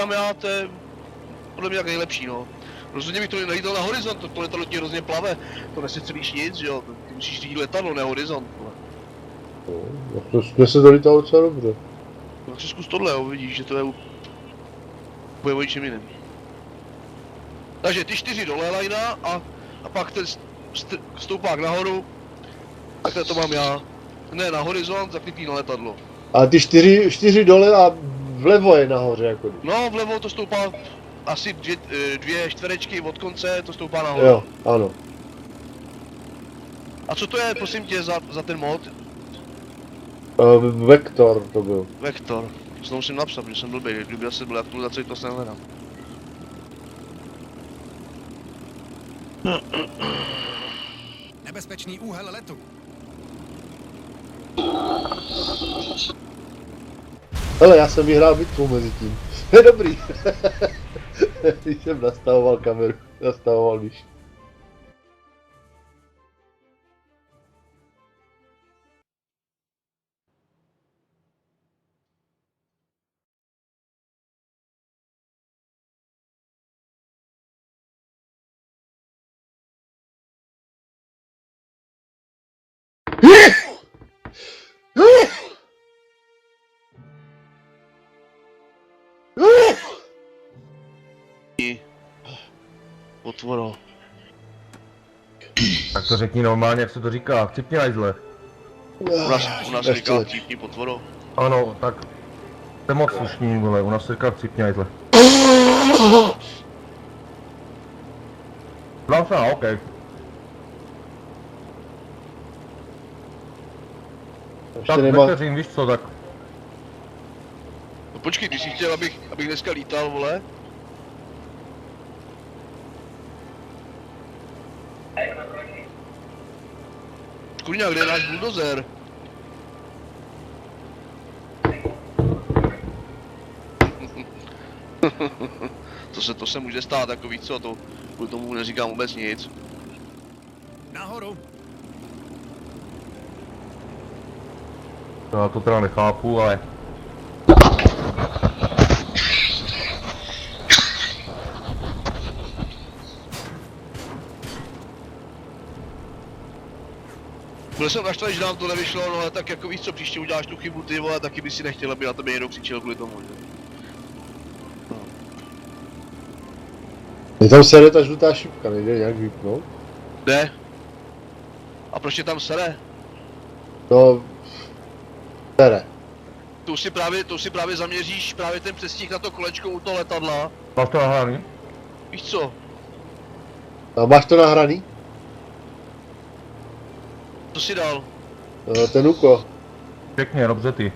Tam já, to je podle mě tak nejlepší, no. Rozhodně bych to nelítal na horizont, to letadlo ti hrozně plave, to nesestřelíš nic, že jo, ty musíš řídit letadlo, ne horizont, vole. No, to jsme se to lítalo docela dobře. No tak si zkus tohle, jo, vidíš, že to je úplně o ničem jiném. Takže ty 4 dole lajna a pak ten stoupák nahoru, takhle to mám já. Ne, na horizont, zakrytý na letadlo. A ty 4 dole a vlevo je nahoře jako. No, vlevo to stoupá asi 2 čtverečky od konce, to stoupá nahoru. Jo, ano. A co to je, prosím tě, za ten mod? Vektor to byl. Vektor. To musím napsat, protože jsem blbý, kdyby asi byl aktualizace, to se nehledám. Nebezpečný úhel letu. Hele, já jsem vyhrál bitvu mezi tím. Je dobrý. Když jsem nastavoval kameru, nastavoval výš. Potvoro. Tak to řekni normálně, jak se to říká, chcipni hajzle. U nás se říká cípní potvoro. Ano, tak to je moc slušný, vole, u nás se říká chcipni hajzle. Dám se na hokej. Tak večeřím, víš co, tak No počkej, ty jsi chtěl, abych dneska lítal, vole? Kurňa, kde je náš buldozer? To se může stát, jako víc co, to kvůli tomu neříkám vůbec nic. Nahoru. já to teda nechápu, ale Byl jsem naštvaný, že nám to nevyšlo, no ale tak jako víš co, příště uděláš tu chybu ty vole, taky by si nechtěl, aby na tebe někdo křičel kvůli tomu, že? Je tam sere ta žlutá šipka, nejde nějak vypnout? Ne? A proč je tam sere? No... Sere. Tu si právě zaměříš právě ten přestih na to kolečko u toho letadla. máš to nahraný? Víš co? A máš to nahraný? Co si dal? Ten úkol. Pěkně, dobře ty.